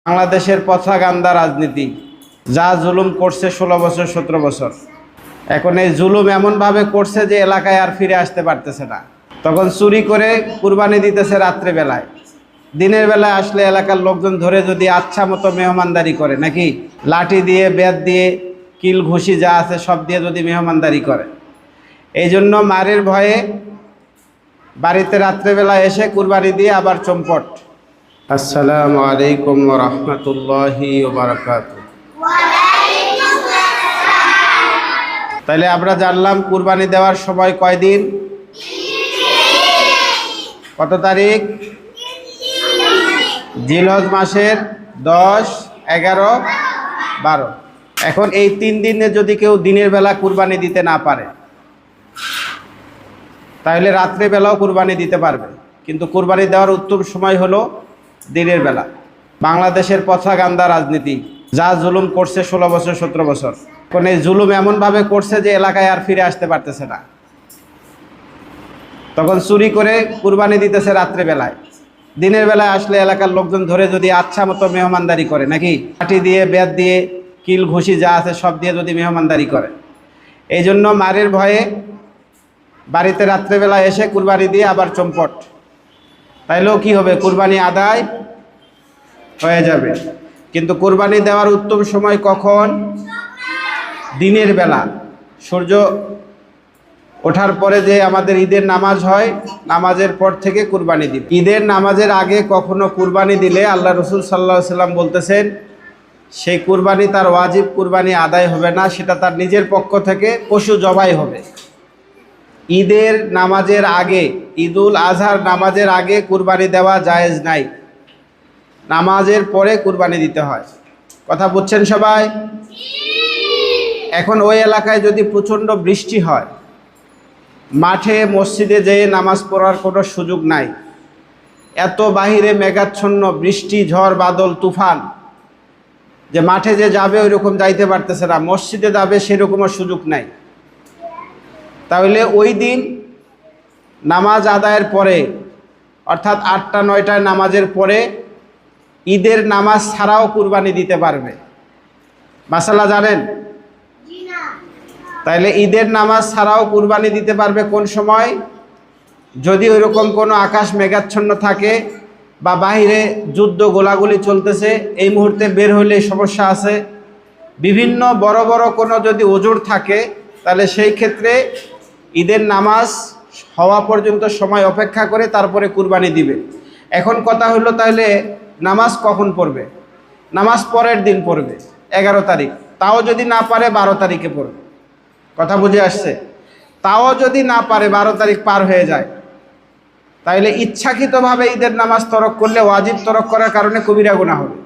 বাংলাদেশের প্রপাগান্ডা রাজনীতি যা জুলুম করছে 16 বছর 17 বছর, এখন এই জুলুম এমনভাবে করছে যে এলাকায় আর ফিরে আসতে পারতেছে না। তখন চুরি করে কুরবানি দিতেছে রাত্রে বেলায়, দিনের বেলায় আসলে এলাকার লোকজন ধরে যদি আচ্ছা মতো মেহমানদারি করে, নাকি লাঠি দিয়ে বেত দিয়ে কিল ঘুষি যা আছে সব দিয়ে যদি মেহমানদারি করে, এই জন্য মারের ভয়ে বাড়িতে রাত্রেবেলা এসে কুরবানি দিয়ে আবার চম্পট। আসসালামু আলাইকুম ওয়া রাহমাতুল্লাহি ওয়া বারাকাতুহু। তাহলে আমরা জানলাম কুরবানি দেওয়ার সময় কয়দিন, কত তারিখ? জিলহজ মাসের 10, 11, 12। এখন এই 3 দিনে যদি কেউ দিনের বেলা কুরবানি দিতে না পারে, তাহলে রাত্রে বেলাও কুরবানি দিতে পারবে, কিন্তু কুরবানি দেওয়ার উত্তম সময় হলো দিনের বেলা। বাংলাদেশের প্রপাগান্ডা রাজনীতি যা জুলুম করছে 16 বছর 17 বছর, এখন এই জুলুম এমনভাবে করছে যে এলাকায় আর ফিরে আসতে পারতেছে না। তখন চুরি করে কুরবানি দিতেছে রাত্রে বেলায়, দিনের বেলায় আসলে এলাকার লোকজন ধরে যদি আচ্ছা মতো মেহমানদারি করে, নাকি লাঠি দিয়ে বেত দিয়ে কিল ঘুষি যা আছে সব দিয়ে যদি মেহমানদারি করে, এই জন্য মারের ভয়ে বাড়িতে রাত্রেবেলা এসে কুরবানি দিয়ে আবার চম্পট। তাইলেও কি হবে? কুরবানি আদায় হয়ে যাবে। কিন্তু কুরবানি দেওয়ার উত্তম সময় কখন? দিনের বেলা, সূর্য ওঠার পরে যে আমাদের ঈদের নামাজ হয়, নামাজের পর থেকে কুরবানি দিবে। ঈদের নামাজের আগে কখনো কুরবানি দিলে আল্লাহ রসুল সাল্লাল্লাহু আলাইহি সাল্লাম বলতেছেন, সেই কুরবানি তার ওয়াজিব কুরবানি আদায় হবে না, সেটা তার নিজের পক্ষ থেকে পশু জবাই হবে। ঈদের নামাজের আগে, ঈদুল আজহার নামাজের আগে কুরবানি দেওয়া জায়েজ নাই, নামাজের পরে কুরবানি দিতে হয়। কথা বুঝছেন সবাই? এখন ওই এলাকায় যদি প্রচণ্ড বৃষ্টি হয়, মাঠে মসজিদে যেয়ে নামাজ পড়ার কোনো সুযোগ নাই, এত বাহিরে মেঘাচ্ছন্ন বৃষ্টি, ঝড় বাদল তুফান, যে মাঠে যে যাবে ওই রকম যাইতে পারতেছে না, মসজিদে যাবে সেরকমও সুযোগ নাই, তাহলে ওই দিন নামাজ আদায়ের পরে, অর্থাৎ 8টা 9টায় নামাজের পরে ঈদের নামাজ ছাড়াও কুরবানি দিতে পারবে। মাসালা জানেন? তাইলে ঈদের নামাজ ছাড়াও কুরবানি দিতে পারবে কোন সময়? যদি ওইরকম কোনো আকাশ মেঘাচ্ছন্ন থাকে বা বাহিরে যুদ্ধ গোলাগুলি চলতেছে, এই মুহূর্তে বের হলে সমস্যা আছে, বিভিন্ন বড় বড় কোনো যদি ওজোর থাকে, তাহলে সেই ক্ষেত্রে ঈদের নামাজ হওয়া পর্যন্ত সময় অপেক্ষা করে তারপরে কুরবানি দিবে। এখন কথা হলো, তাহলে নামাজ কখন পড়বে? নামাজ পরের দিন পড়বে, 11 তারিখ। তাও যদি না পারে 12 তারিখে পড়বে। কথা বুঝে আসছে? তাও যদি না পারে 12 তারিখ পার হয়ে যায়, তাহলে ইচ্ছাকৃতভাবে ঈদের নামাজ তরক করলে ওয়াজিব তরক করার কারণে কবিরা গুনাহ হবে।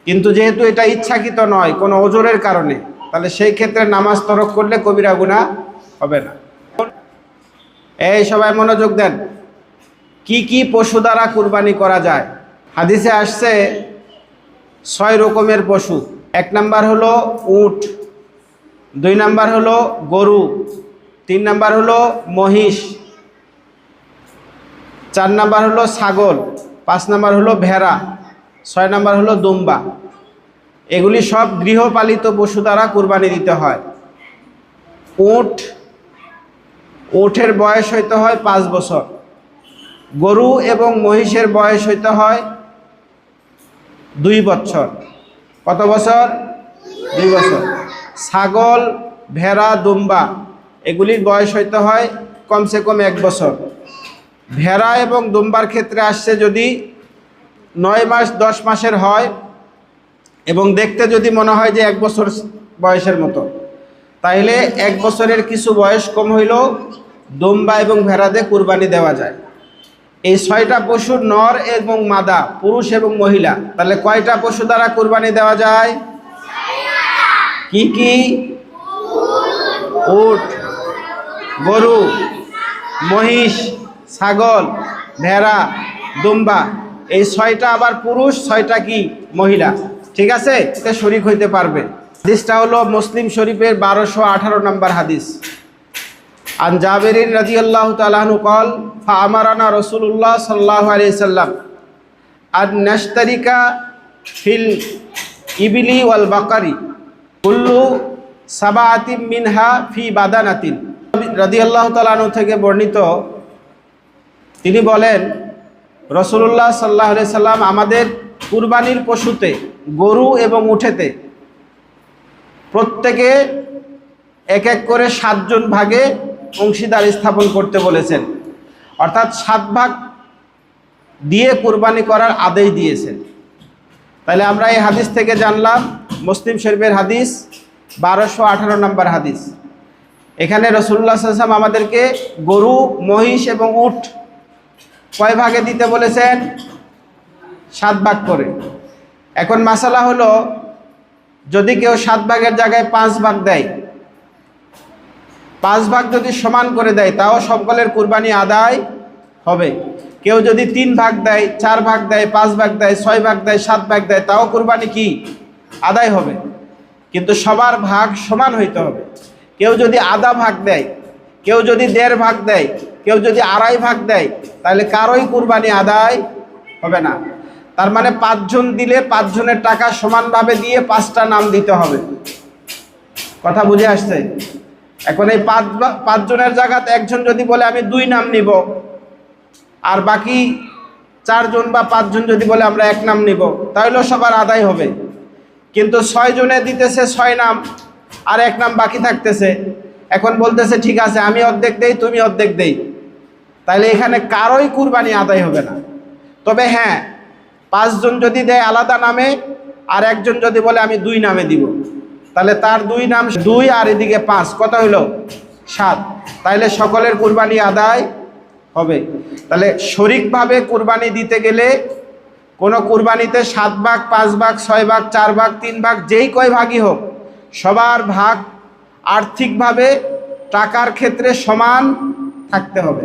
কিন্তু যেহেতু এটা ইচ্ছাকৃত নয়, কোনো ওজোরের কারণে, তাহলে সেই ক্ষেত্রে নামাজ তরক করলে কবিরা গুনাহ হবে না। এই সবাই মনোযোগ দেন, কি কি পশু দ্বারা কুরবানি করা যায়? হাদিসে আসছে 6 রকমের পশু। 1 নাম্বার হলো উট, 2 নাম্বার হলো গরু, 3 নাম্বার হলো মহিষ, 4 নাম্বার হলো ছাগল, 5 নাম্বার হলো ভেড়া, 6 নাম্বার হলো দুম্বা। এগুলি সব গৃহপালিত পশু দ্বারা কুরবানি দিতে হয়। উটের বয়স হইতে হয় 5 বছর, গরু এবং মহিষের বয়স হইতে হয় 2 বছর। কত বছর? 2 বছর। ছাগল, ভেড়া, দুম্বা এগুলির বয়স হইতে হয় কমসে কম 1 বছর। ভেড়া এবং দুম্বার ক্ষেত্রে আসছে যদি 9 মাস 10 মাসের হয় এবং দেখতে যদি মনে হয় যে 1 বছর বয়সের মতো, তাইলে 1 বছরের কিছু বয়স কম হইলেও দুম্বা এবং ভেড়াতে কুরবানি দেওয়া যায়। এই 6টা পশুর নর এবং মাদা, পুরুষ এবং মহিলা, তাহলে কয়টা পশু দ্বারা কুরবানি দেওয়া যায়? কি কি? উট, গরু, মহিষ, ছাগল, ভেড়া, দুম্বা। এই 6টা আবার পুরুষ, 6টা কি মহিলা। ঠিক আছে? এতে শরীক হইতে পারবে। হাদিসটা হলো মুসলিম শরীফের 1218 নম্বর হাদিস। আন জাবেরিন রাদিয়াল্লাহু তাআলা আনহু قال فأمرنا رسول الله صلى الله عليه وسلم আন নাশতারিকা ফিল ইবিলি ওয়াল বাকারি কুল্লু সাবাআতিন মিনহা ফি বাদানাতিন। রাদিয়াল্লাহু তাআলা আনহু থেকে বর্ণিত, তিনি বলেন রাসূলুল্লাহ সাল্লাল্লাহু আলাইহি সাল্লাম আমাদের কুরবানির পশুতে, গরু এবং উটেতে প্রত্যেকে এক এক করে 7 জন ভাগে অংশীদার স্থাপন করতে বলেছেন, অর্থাৎ 7 ভাগ দিয়ে কুরবানি করার আদেশ দিয়েছেন। তাহলে আমরা এই হাদিস থেকে জানলাম, মুসলিম শরীফের হাদিস 1218 নম্বর হাদিস, এখানে রাসূলুল্লাহ সাল্লাল্লাহু আলাইহি ওয়াসাল্লাম আমাদেরকে গরু, মহিষ এবং উট কয় ভাগে দিতে বলেছেন? 7 ভাগ করে। এখন মাসালা হলো, যদি কেউ 7 ভাগের জায়গায় 5 ভাগ দেয়, 5 ভাগ যদি সমান করে দেয়, তাও সকলের কুরবানি আদায় হবে। কেউ যদি 3 ভাগ দেয়, 4 ভাগ দেয়, 5 ভাগ দেয়, 6 ভাগ দেয়, 7 ভাগ দেয়, তাও কুরবানি কি আদায় হবে, কিন্তু সবার ভাগ সমান হইতে হবে। কেউ যদি আধা ভাগ দেয়, কেউ যদি 1.5 ভাগ দেয়, কেউ যদি 2.5 ভাগ দেয়, তাহলে কারোই কুরবানি আদায় হবে না। তার মানে 5 জন দিলে 5 জনের টাকা সমানভাবে দিয়ে 5টা নাম দিতে হবে। কথা বুঝে আসছে? এখন এই 5 জনের জায়গাতে একজন যদি বলে আমি 2 নাম নিব, আর বাকি 4 জন বা 5 জন যদি বলে আমরা 1 নাম নিব, তাহলেও সবার আদায় হবে। কিন্তু 6 জনে দিতেছে 6 নাম, আর 1 নাম বাকি থাকতেছে। এখন বলতেছে ঠিক আছে আমি অর্ধেক দেই, তুমি অর্ধেক দেই, তাহলে এখানে কারোই কুরবানি আদায় হবে না। তবে হ্যাঁ, 5 জন যদি দেয় আলাদা নামে, আর একজন যদি বলে আমি 2 নামে দিব, তাহলে তার 2 নাম 2 আর এদিকে 5, কত হলো? 7। তাহলে সকলের কুরবানি আদায় হবে। তাহলে শরিকভাবে কুরবানি দিতে গেলে কোনো কুরবানিতে 7 ভাগ, 5 ভাগ, 6 ভাগ, 4 ভাগ, 3 ভাগ, যেই কয় ভাগই হোক, সবার ভাগ আর্থিকভাবে টাকার ক্ষেত্রে সমান থাকতে হবে।